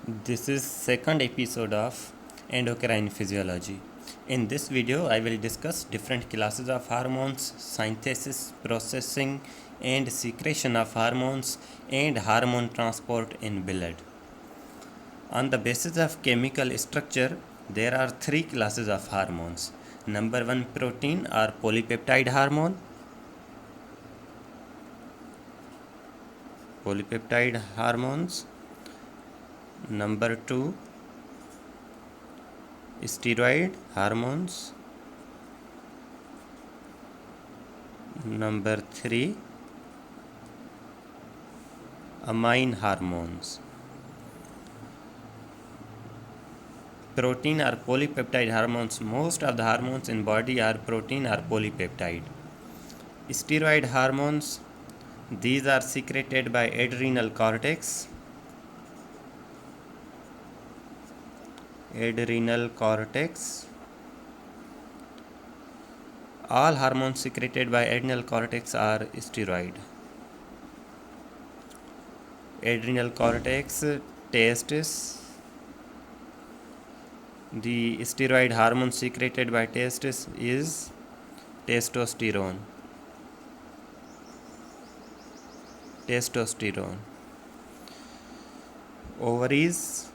This is second episode of endocrine physiology. In this video, I will discuss different classes of hormones, synthesis, processing, and secretion of hormones and hormone transport in blood. On the basis of chemical structure, there are three classes of hormones. Number one, protein or polypeptide hormone. Polypeptide hormones. Number two, steroid hormones. Number three, amine hormones. Protein or polypeptide hormones. Most of the hormones in body are protein or polypeptide. Steroid hormones, these are secreted by adrenal cortex. Adrenal cortex. All hormones secreted by adrenal cortex are steroid. Adrenal cortex, testes. The steroid hormone secreted by testes is testosterone. Testosterone. Ovaries.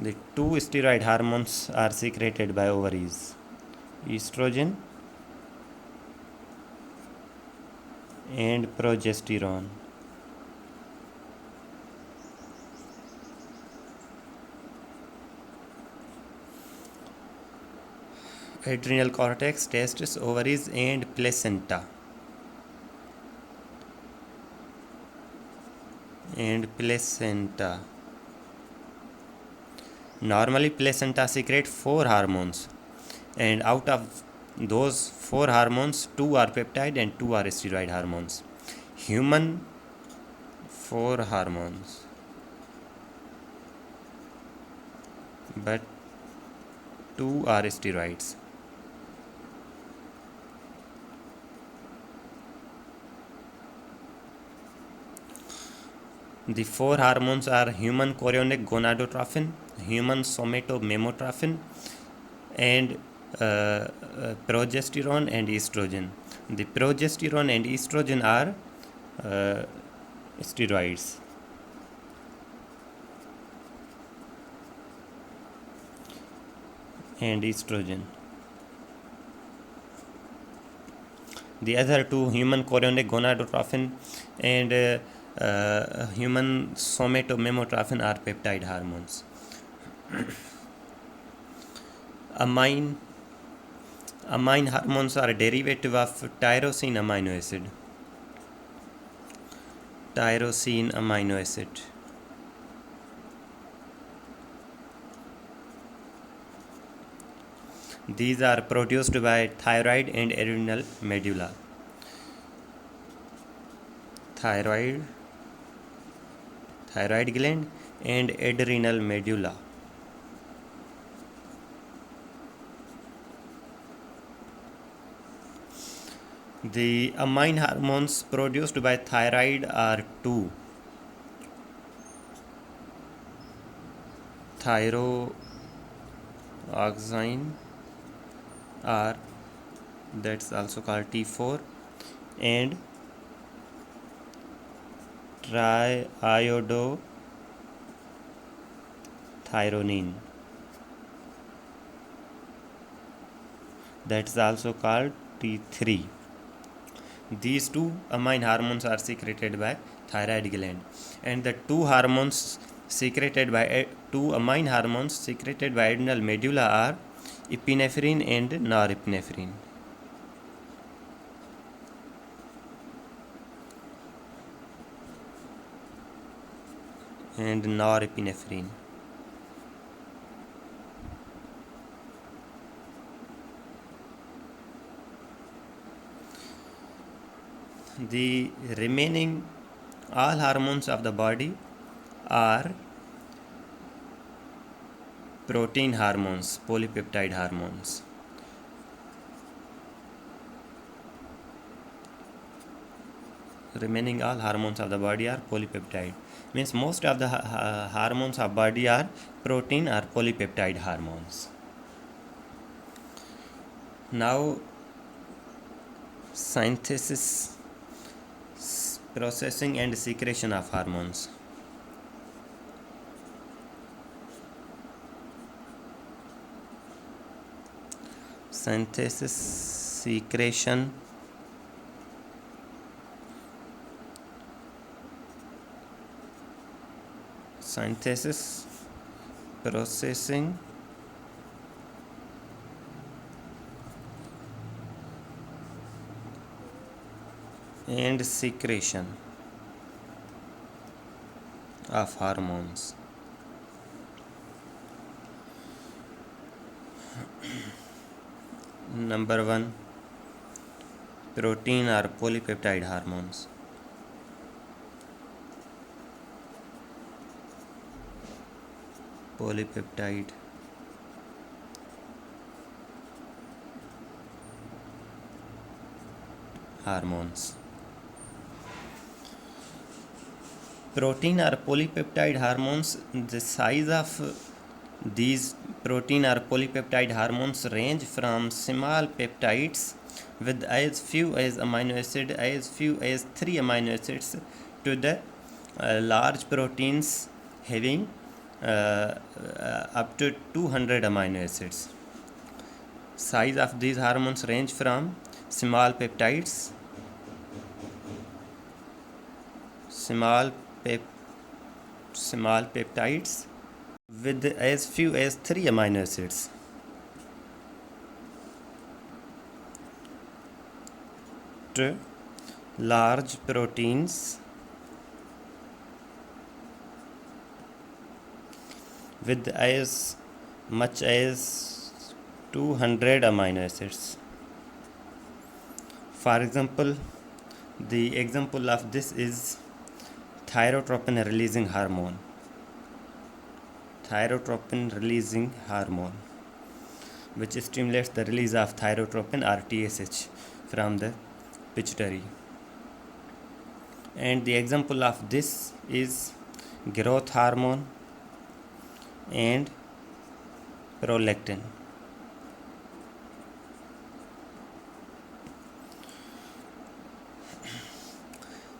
The two steroid hormones are secreted by ovaries: estrogen and progesterone. Adrenal cortex, testes, ovaries, and placenta. Normally, placenta secrete 4 hormones, and out of those 4 hormones, 2 are peptide and 2 are steroid hormones. Human 4 hormones, but 2 are steroids. The 4 hormones are human chorionic gonadotrophin, human somatomamotrophin, and progesterone and estrogen. The progesterone and estrogen are steroids. And estrogen. The other two, human chorionic gonadotrophin and human somatomamotrophin, are peptide hormones. Amine hormones are a derivative of tyrosine amino acid. Tyrosine amino acid. These are produced by thyroid and adrenal medulla. Thyroid gland and adrenal medulla. The amine hormones produced by thyroid are two: thyroxine, or that's also called T4, and triiodothyronine, that's also called T3. These two amine hormones are secreted by thyroid gland, and the two amine hormones secreted by adrenal medulla are epinephrine and norepinephrine. The remaining all hormones of the body are protein hormones, polypeptide hormones. remaining all hormones of the body are polypeptide. Means most of the hormones of body are protein or polypeptide hormones. Now synthesis, processing and secretion of hormones. Synthesis, secretion, synthesis, processing, and secretion of hormones. Number 1, protein or polypeptide hormones. Polypeptide hormones. Protein or polypeptide hormones, the size of these protein or polypeptide hormones range from small peptides with as few as amino acid, as few as 3 amino acids, to the large proteins having up to 200 amino acids. Size of these hormones range from small peptides, small peptides with as few as 3 amino acids to large proteins with as much as 200 amino acids. For example, the example of this is thyrotropin releasing hormone. Thyrotropin releasing hormone, which stimulates the release of thyrotropin or TSH from the pituitary. And the example of this is growth hormone and prolactin.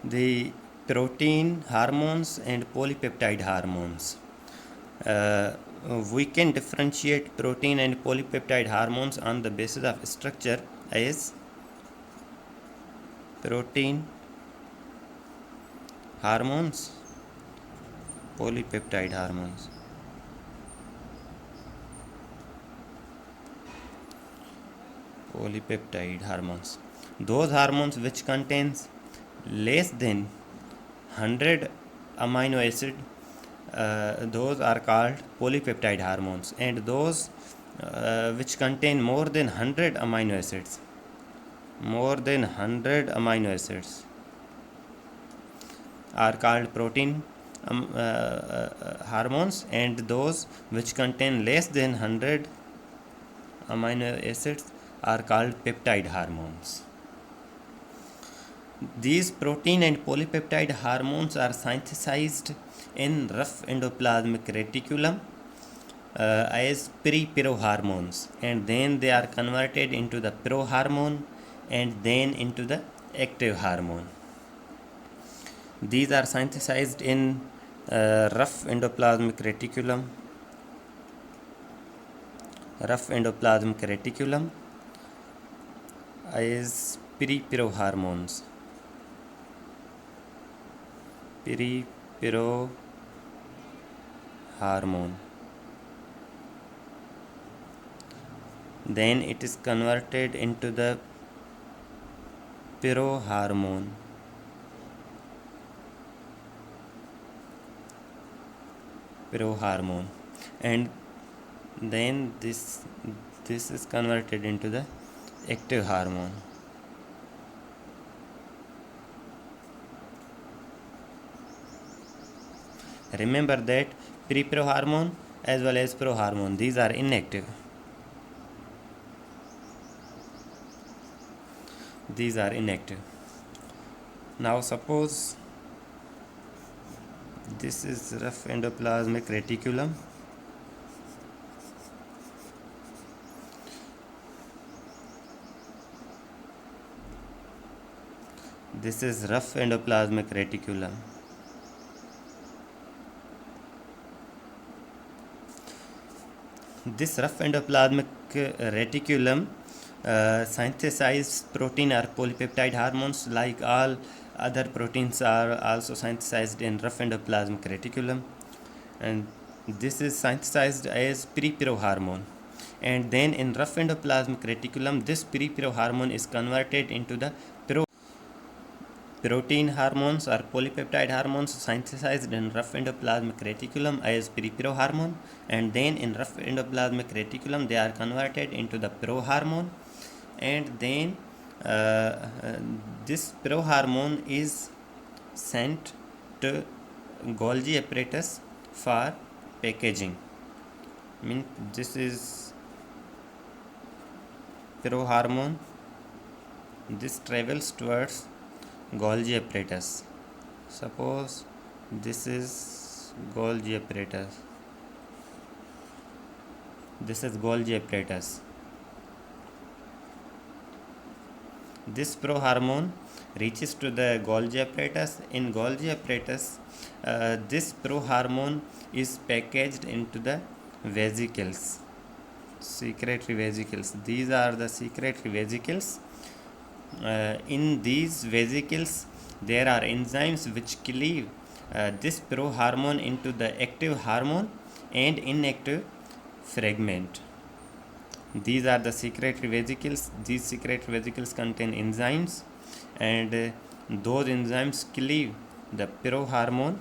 The protein hormones and polypeptide hormones. We can differentiate protein and polypeptide hormones on the basis of structure as protein hormones, polypeptide hormones. Polypeptide hormones, those hormones which contains less than 100 amino acid, those are called polypeptide hormones, and those which contain more than 100 amino acids, are called protein hormones, and those which contain less than 100 amino acids are called peptide hormones. These protein and polypeptide hormones are synthesized in rough endoplasmic reticulum as pre-pyrohormones, and then they are converted into the prohormone and then into the active hormone. These are synthesized in rough endoplasmic reticulum as pre-pyrohormones. Pre-pyrohormone. Then it is converted into the pyrohormone. And then this is converted into the active hormone. Remember that pre-prohormone as well as prohormone, these are inactive. Now suppose this is rough endoplasmic reticulum. This is rough endoplasmic reticulum. This rough endoplasmic reticulum synthesize protein or polypeptide hormones like all other proteins are also synthesized in rough endoplasmic reticulum, and this is synthesized as prepirohormone. And then in rough endoplasmic reticulum, this prepirohormone is converted into the protein hormones or polypeptide hormones synthesized in rough endoplasmic reticulum as prepirohormone, and then in rough endoplasmic reticulum they are converted into the prohormone, and then this prohormone is sent to Golgi apparatus for packaging. This is prohormone. This travels towards Golgi apparatus. Suppose this is Golgi apparatus. This is Golgi apparatus. This prohormone reaches to the Golgi apparatus. In Golgi apparatus, this prohormone is packaged into the vesicles, secretory vesicles. These are the secretory vesicles. In these vesicles, there are enzymes which cleave this prohormone into the active hormone and inactive fragment. These are the secretory vesicles. These secretory vesicles contain enzymes, and those enzymes cleave the prohormone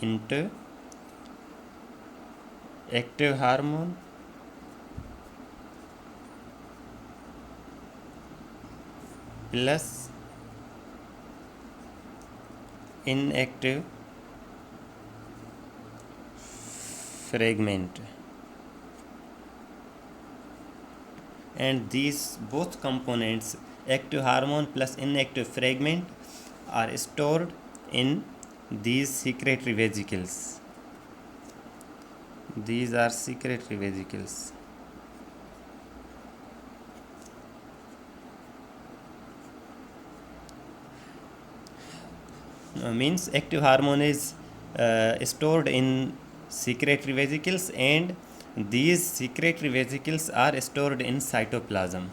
into active hormone plus inactive fragment, and these both components, active hormone plus inactive fragment, are stored in these secretory vesicles. These are secretory vesicles. Means active hormone is stored in secretory vesicles, and these secretory vesicles are stored in cytoplasm.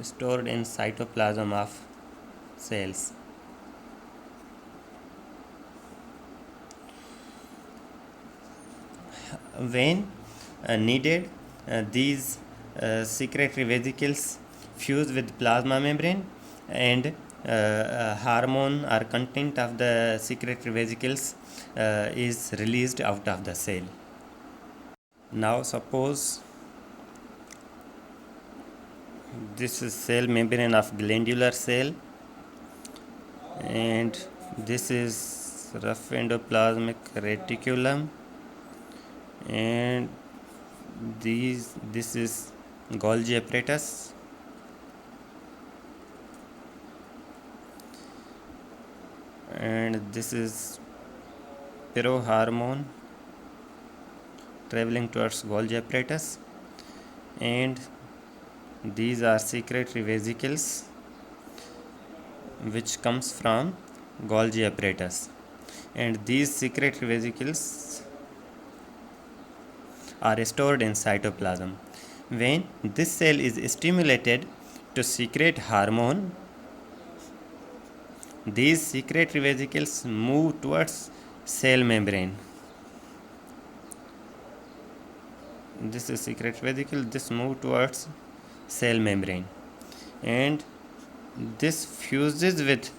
Stored in cytoplasm of cells. When needed, these secretory vesicles fuse with plasma membrane, and hormone or content of the secretory vesicles is released out of the cell. Now suppose this is cell membrane of glandular cell, and this is rough endoplasmic reticulum, and this is Golgi apparatus, and this is prohormone traveling towards Golgi apparatus, and these are secretory vesicles which comes from Golgi apparatus, and these secretory vesicles are stored in cytoplasm. When this cell is stimulated to secrete hormone, these secretory vesicles move towards cell membrane. This is secretory vesicle, this move towards cell membrane, and this fuses with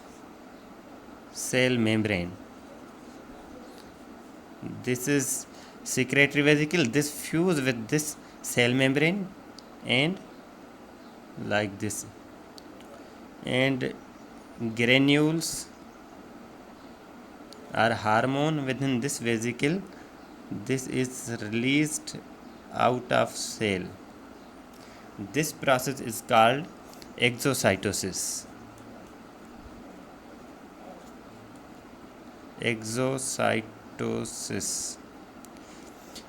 cell membrane. This is secretory vesicle, this fuse with this cell membrane, and like this, and granules or hormone within this vesicle this is released out of cell. This process is called exocytosis. Exocytosis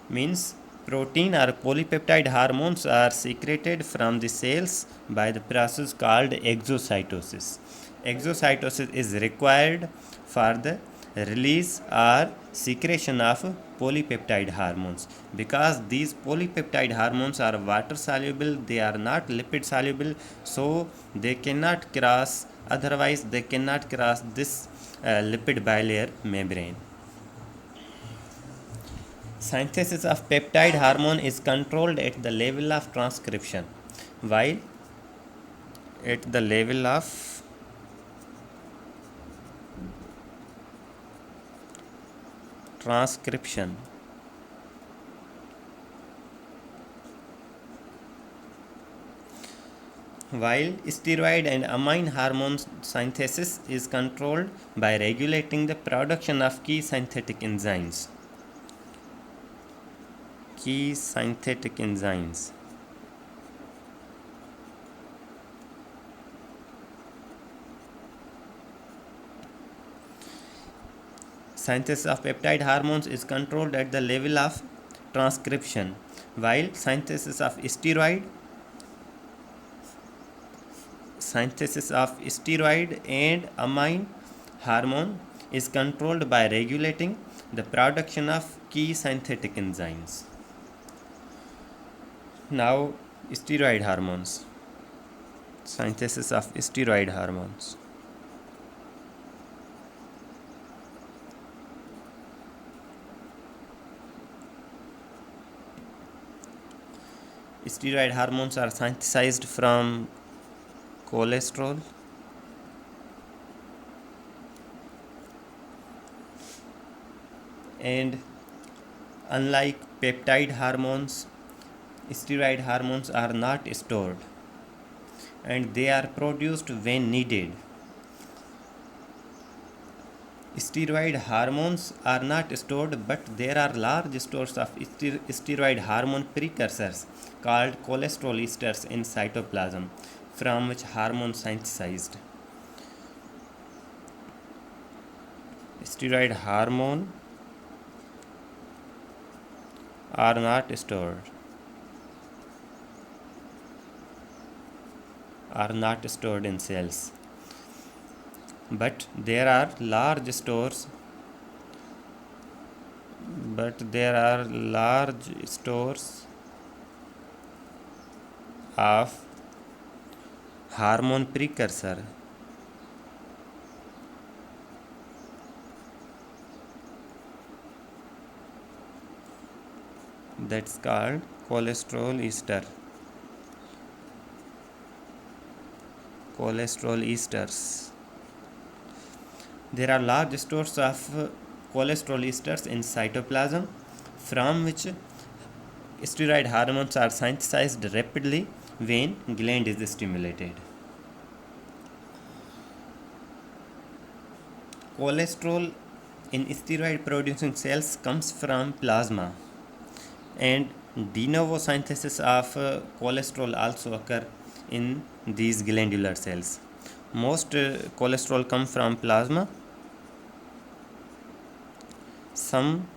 means protein or polypeptide hormones are secreted from the cells by the process called exocytosis. Exocytosis is required for the release or secretion of polypeptide hormones. Because these polypeptide hormones are water soluble, they are not lipid soluble, so they cannot cross, otherwise they cannot cross this lipid bilayer membrane. Synthesis of peptide hormone is controlled at the level of transcription, while at the level of transcription, while steroid and amine hormone synthesis is controlled by regulating the production of key synthetic enzymes. Key synthetic enzymes. Synthesis of peptide hormones is controlled at the level of transcription, while synthesis of steroid and amine hormone is controlled by regulating the production of key synthetic enzymes. Now, steroid hormones. Synthesis of steroid hormones. Steroid hormones are synthesized from cholesterol, and unlike peptide hormones, steroid hormones are not stored and they are produced when needed. Steroid hormones are not stored, but there are large stores of steroid hormone precursors called cholesterol esters in cytoplasm, from which hormone synthesized. Steroid hormone are not stored in cells, but there are large stores of hormone precursor that's called cholesterol esters. There are large stores of cholesterol esters in cytoplasm, from which steroid hormones are synthesized rapidly when gland is stimulated. Cholesterol in steroid producing cells comes from plasma, and de novo synthesis of cholesterol also occur in these glandular cells. Most cholesterol come from plasma. Some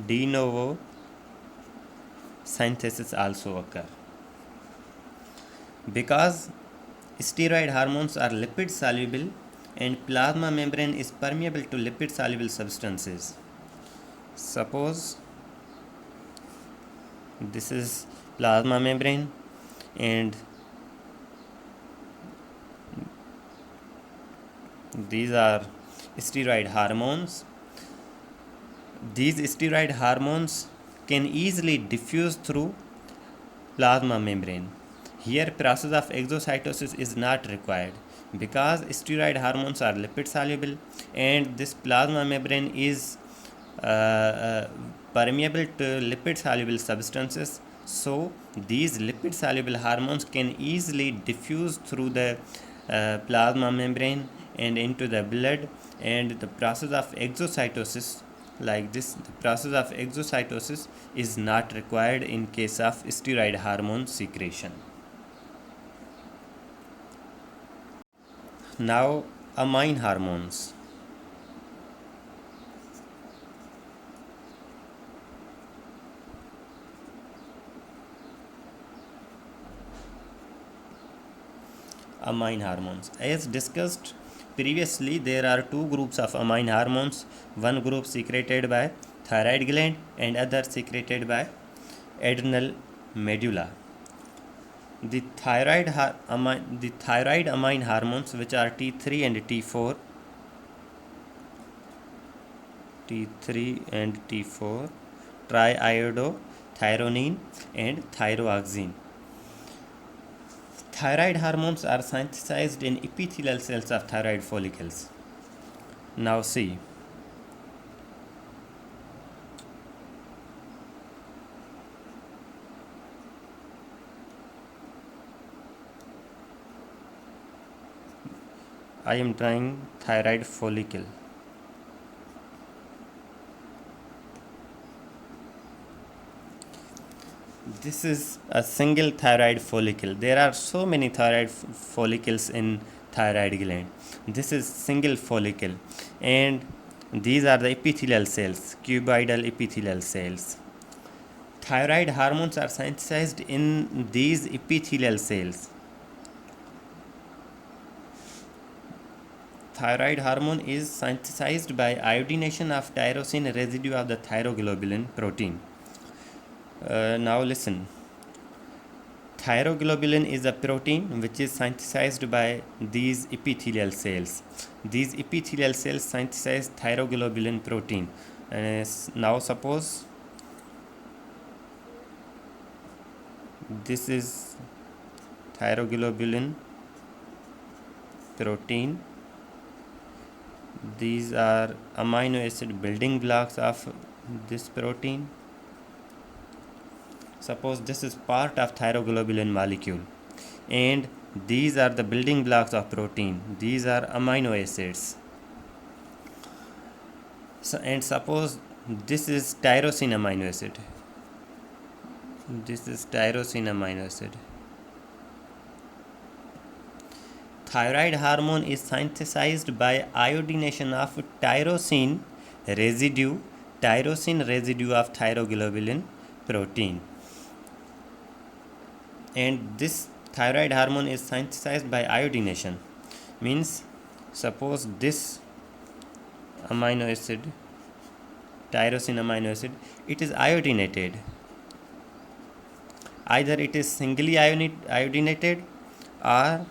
de novo synthesis also occur. Because steroid hormones are lipid soluble and plasma membrane is permeable to lipid soluble substances. Suppose this is plasma membrane and these are steroid hormones. These steroid hormones can easily diffuse through plasma membrane. Here, process of exocytosis is not required because steroid hormones are lipid soluble and this plasma membrane is permeable to lipid soluble substances. So, these lipid soluble hormones can easily diffuse through the plasma membrane and into the blood and the process of exocytosis, like this, the process of exocytosis is not required in case of steroid hormone secretion. Now, amine hormones. Amine hormones. As discussed previously, there are two groups of amine hormones. One group secreted by thyroid gland and other secreted by adrenal medulla. The thyroid amine hormones, which are T3 and T4, triiodothyronine and thyroxine. Thyroid hormones are synthesized in epithelial cells of thyroid follicles. Now see. I am drawing thyroid follicle. This is a single thyroid follicle. There are so many thyroid follicles in thyroid gland. This is single follicle, and these are the epithelial cells, cuboidal epithelial cells. Thyroid hormones are synthesized in these epithelial cells. Thyroid hormone is synthesized by iodination of tyrosine residue of the thyroglobulin protein. Now listen. Thyroglobulin is a protein which is synthesized by these epithelial cells. These epithelial cells synthesize thyroglobulin protein. Now suppose this is thyroglobulin protein. These are amino acid building blocks of this protein. Suppose this is part of thyroglobulin molecule, and these are the building blocks of protein. These are amino acids. And suppose this is tyrosine amino acid. This is tyrosine amino acid. Thyroid hormone is synthesized by iodination of tyrosine residue of thyroglobulin protein. And this thyroid hormone is synthesized by iodination. Means suppose this amino acid, tyrosine amino acid, it is iodinated. Either it is singly iodinated or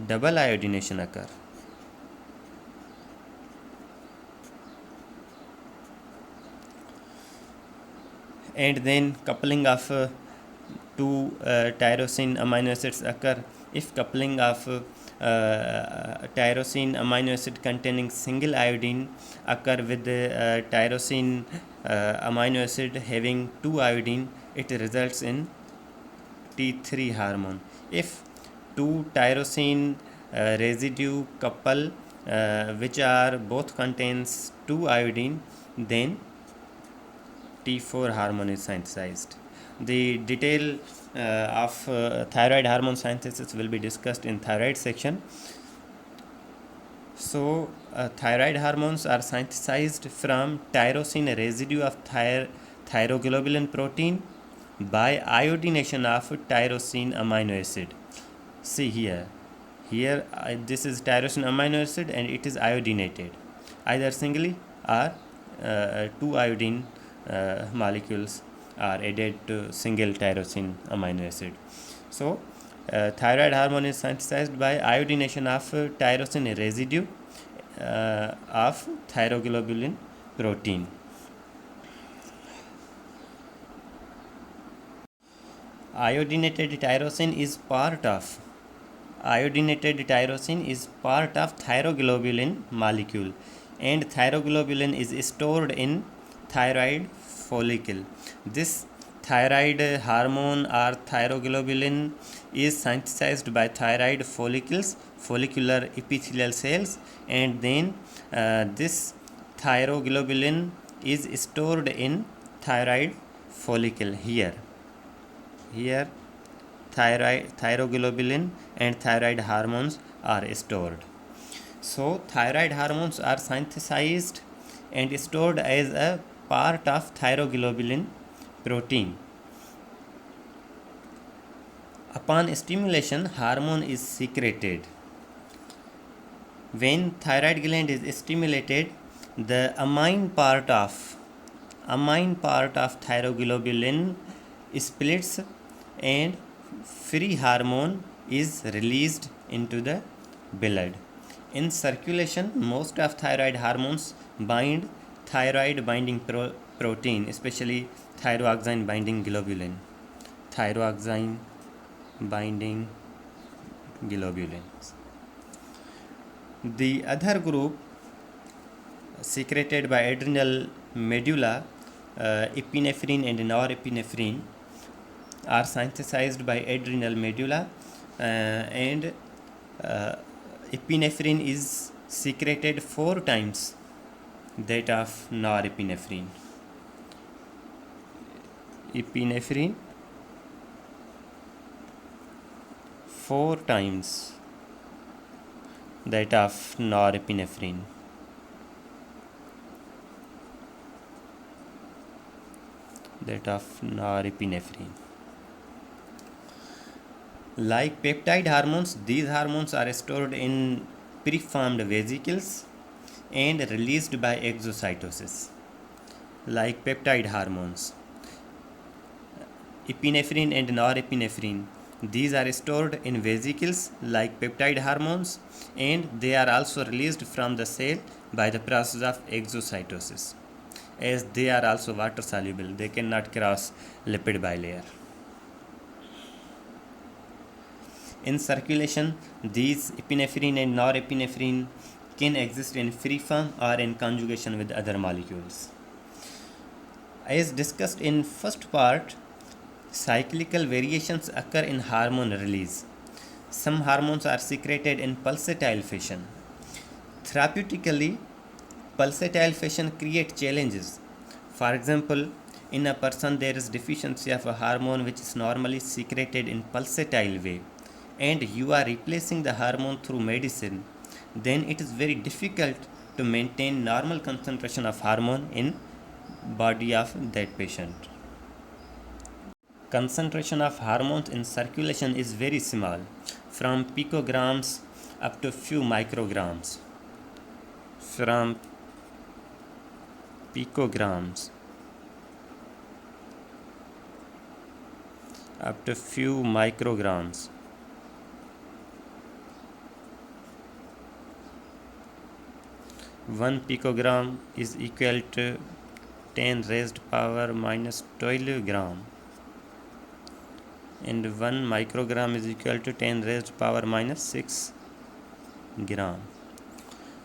double iodination occur. And then coupling of two tyrosine amino acids occur. If coupling of tyrosine amino acid containing single iodine occur with the tyrosine amino acid having two iodine, it results in T3 hormone. If two tyrosine residue couple which are both contains two iodine, then T4 hormone is synthesized. The detail of thyroid hormone synthesis will be discussed in thyroid section. So thyroid hormones are synthesized from tyrosine residue of thyroglobulin protein by iodination of tyrosine amino acid. See here this is tyrosine amino acid and it is iodinated either singly or two iodine molecules are added to single tyrosine amino acid. So thyroid hormone is synthesized by iodination of tyrosine residue of thyroglobulin protein. Iodinated tyrosine is part of thyroglobulin molecule, and thyroglobulin is stored in thyroid follicle. This thyroid hormone or thyroglobulin is synthesized by thyroid follicles, follicular epithelial cells, and then this thyroglobulin is stored in thyroid follicle. Here thyroglobulin and thyroid hormones are stored. So thyroid hormones are synthesized and stored as a part of thyroglobulin protein. Upon stimulation, hormone is secreted. When thyroid gland is stimulated, the amine part of thyroglobulin splits and free hormone is released into the blood. In circulation, most of thyroid hormones bind thyroid binding protein, especially thyroxine binding globulin. Thyroxine binding globulins. The other group secreted by adrenal medulla, epinephrine and norepinephrine, are synthesized by adrenal medulla, and epinephrine is secreted 4 times that of norepinephrine. Epinephrine 4 times that of norepinephrine. Like peptide hormones, these hormones are stored in preformed vesicles and released by exocytosis. Like peptide hormones, epinephrine and norepinephrine, these are stored in vesicles like peptide hormones, and they are also released from the cell by the process of exocytosis. As they are also water soluble, they cannot cross lipid bilayer. In circulation, these epinephrine and norepinephrine can exist in free form or in conjugation with other molecules. As discussed in first part, cyclical variations occur in hormone release. Some hormones are secreted in pulsatile fashion. Therapeutically, pulsatile fashion creates challenges. For example, in a person there is deficiency of a hormone which is normally secreted in pulsatile way, and you are replacing the hormone through medicine, then it is very difficult to maintain normal concentration of hormone in body of that patient. Concentration of hormones in circulation is very small, from picograms up to few micrograms. From picograms up to few micrograms. One picogram is equal to 10 raised power minus 12 gram, and 1 microgram is equal to 10 raised power minus 6 gram.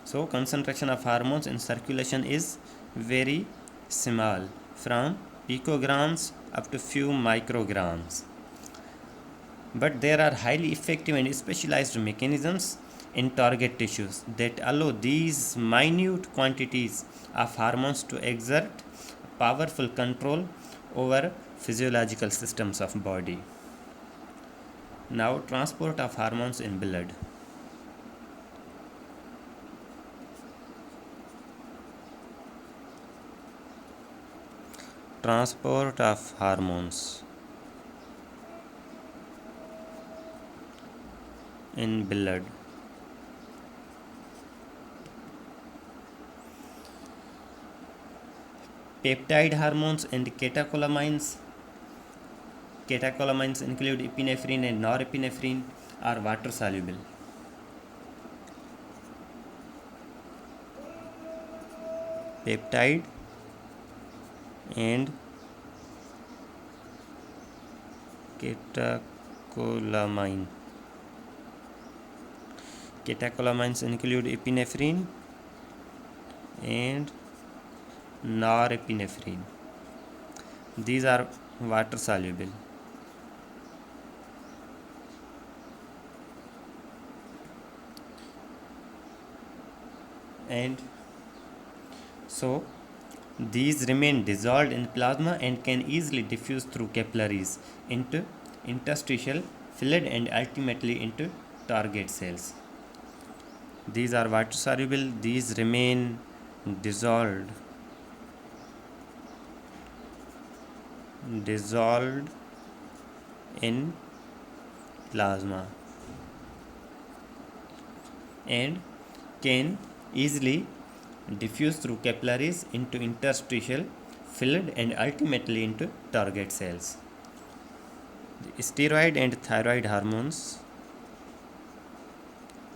So concentration of hormones in circulation is very small, from picograms up to few micrograms. But there are highly effective and specialized mechanisms in target tissues that allow these minute quantities of hormones to exert powerful control over physiological systems of body. Now, transport of hormones in blood. Transport of hormones in blood. Peptide hormones and catecholamines. Catecholamines include epinephrine and norepinephrine, are water soluble. Peptide and catecholamine. Catecholamines include epinephrine and norepinephrine. These are water soluble. And so these remain dissolved in plasma and can easily diffuse through capillaries into interstitial fluid and ultimately into target cells. These are water soluble, these remain dissolved in plasma and can easily diffuse through capillaries into interstitial fluid and ultimately into target cells. The steroid and thyroid hormones.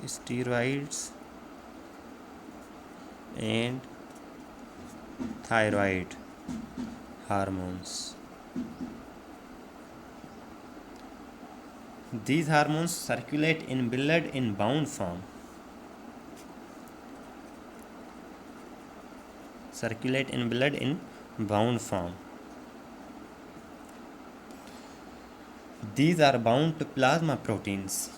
Steroids and thyroid hormones. These hormones circulate in blood in bound form. These are bound to plasma proteins.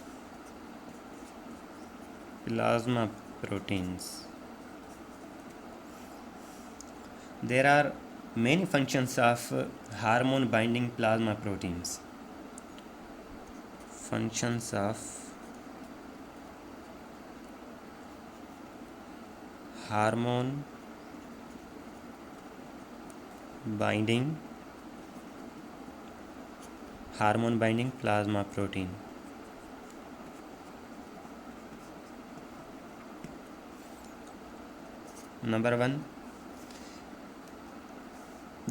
There are many functions of hormone binding plasma proteins. Functions of hormone binding plasma protein. Number 1,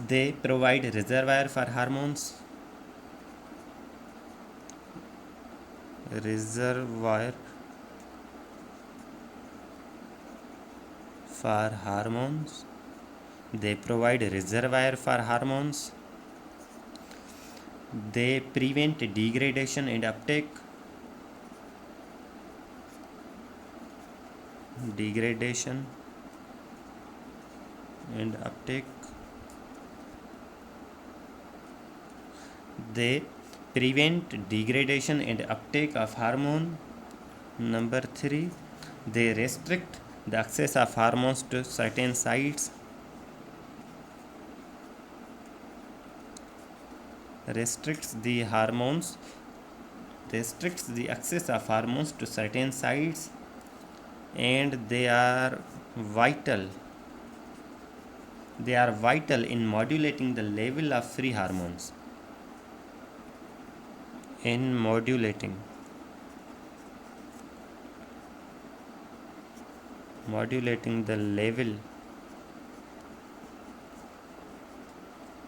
they provide reservoir for hormones. They provide reservoir for hormones. They prevent degradation and uptake. They prevent degradation and uptake of hormone. Number 3, they restrict the access of hormones to certain sites. Restricts the access of hormones to certain sites, and they are vital in modulating the level of free hormones. Modulating the level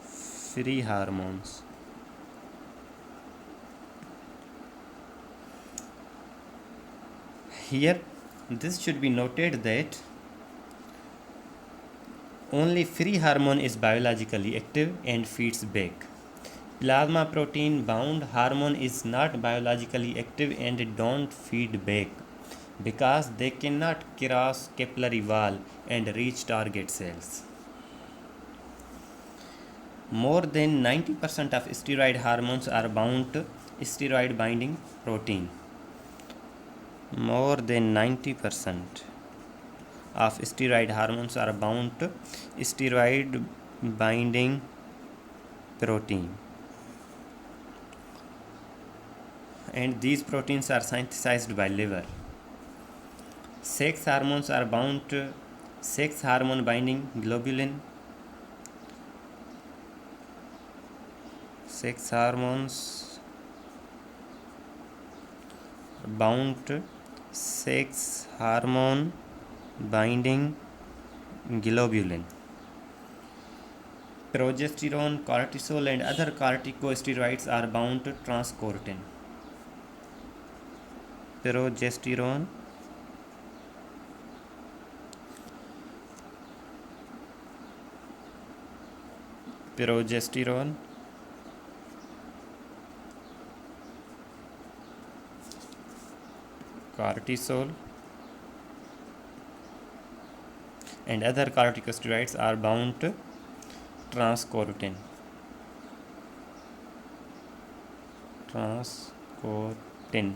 free hormones. Here, this should be noted that only free hormone is biologically active and feeds back. Plasma protein bound hormone is not biologically active and don't feed back because they cannot cross capillary wall and reach target cells. More than 90% of steroid hormones are bound to steroid binding protein. More than 90% of steroid hormones are bound to steroid binding protein, and these proteins are synthesized by liver. Sex hormones are bound to sex hormone binding globulin. Sex hormones bound to sex hormone binding globulin. Progesterone, cortisol, and other corticosteroids are bound to transcortin. Progesterone, cortisol, and other corticosteroids are bound to transcortin. transcotin.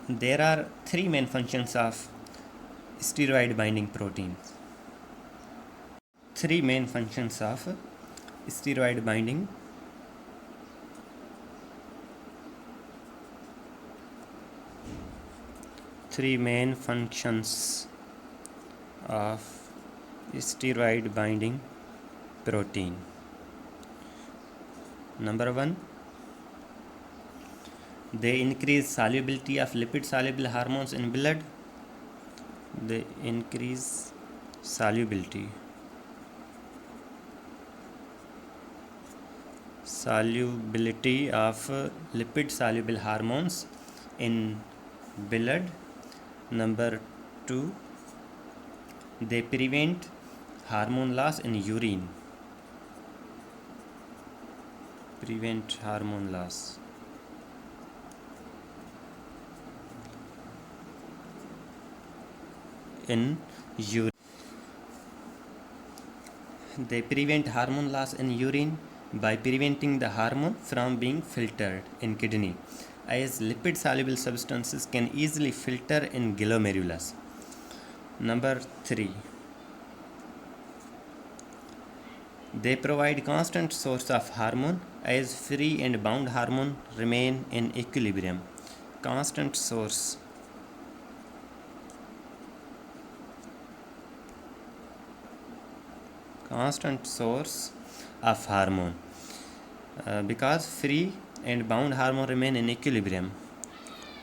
There are three main functions of steroid binding proteins. Three main functions of steroid binding three main functions of steroid binding protein. Number one, they increase solubility of lipid soluble hormones in blood. They increase solubility of lipid soluble hormones in blood. Number two, they prevent hormone loss in urine. Prevent hormone loss. In urine. They prevent hormone loss in urine by preventing the hormone from being filtered in kidney, as lipid soluble substances can easily filter in glomerulus. Number 3, they provide constant source of hormone, as free and bound hormone remain in equilibrium. Constant source of hormone, because free and bound hormone remain in equilibrium.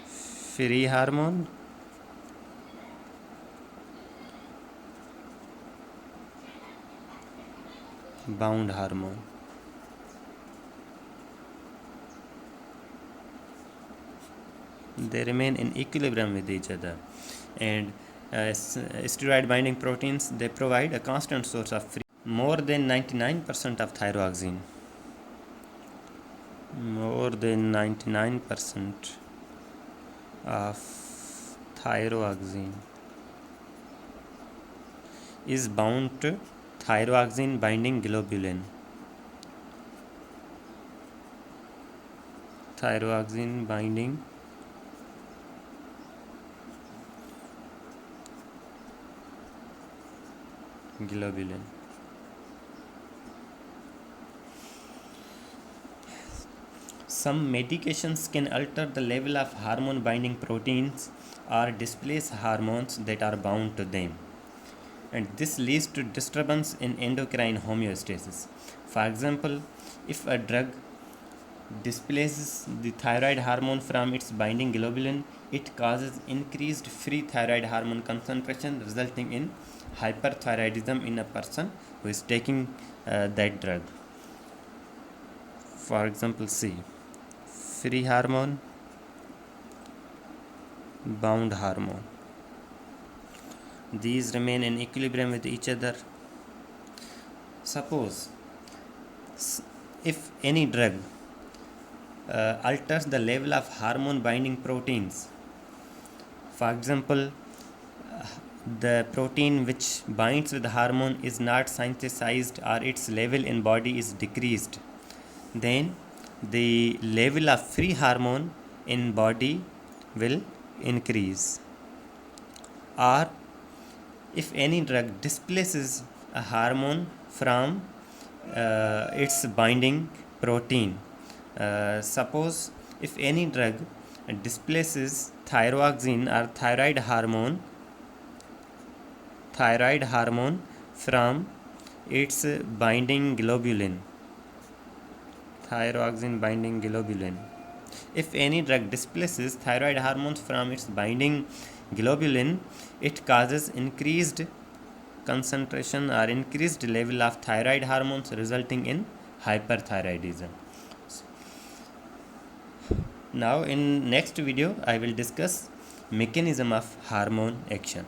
Free hormone bound hormone. They remain in equilibrium with each other, and steroid binding proteins, they provide a constant source of free. More than 99% of thyroxine. More than 99% of thyroxine is bound to thyroxine binding globulin. Thyroxine binding globulin. Some medications can alter the level of hormone binding proteins or displace hormones that are bound to them, and this leads to disturbance in endocrine homeostasis. For example, if a drug displaces the thyroid hormone from its binding globulin, it causes increased free thyroid hormone concentration, resulting in hyperthyroidism in a person who is taking that drug. For example, C. Free hormone, bound hormone. These remain in equilibrium with each other. Suppose if any drug alters the level of hormone binding proteins, for example, the protein which binds with the hormone is not synthesized or its level in body is decreased, then the level of free hormone in body will increase. Or if any drug displaces a hormone from its binding protein, suppose if any drug displaces thyroxine or thyroid hormone from its binding globulin, thyroxine binding globulin. If any drug displaces thyroid hormones from its binding globulin, it causes increased concentration or increased level of thyroid hormones, resulting in hyperthyroidism. Now in next video I will discuss mechanism of hormone action.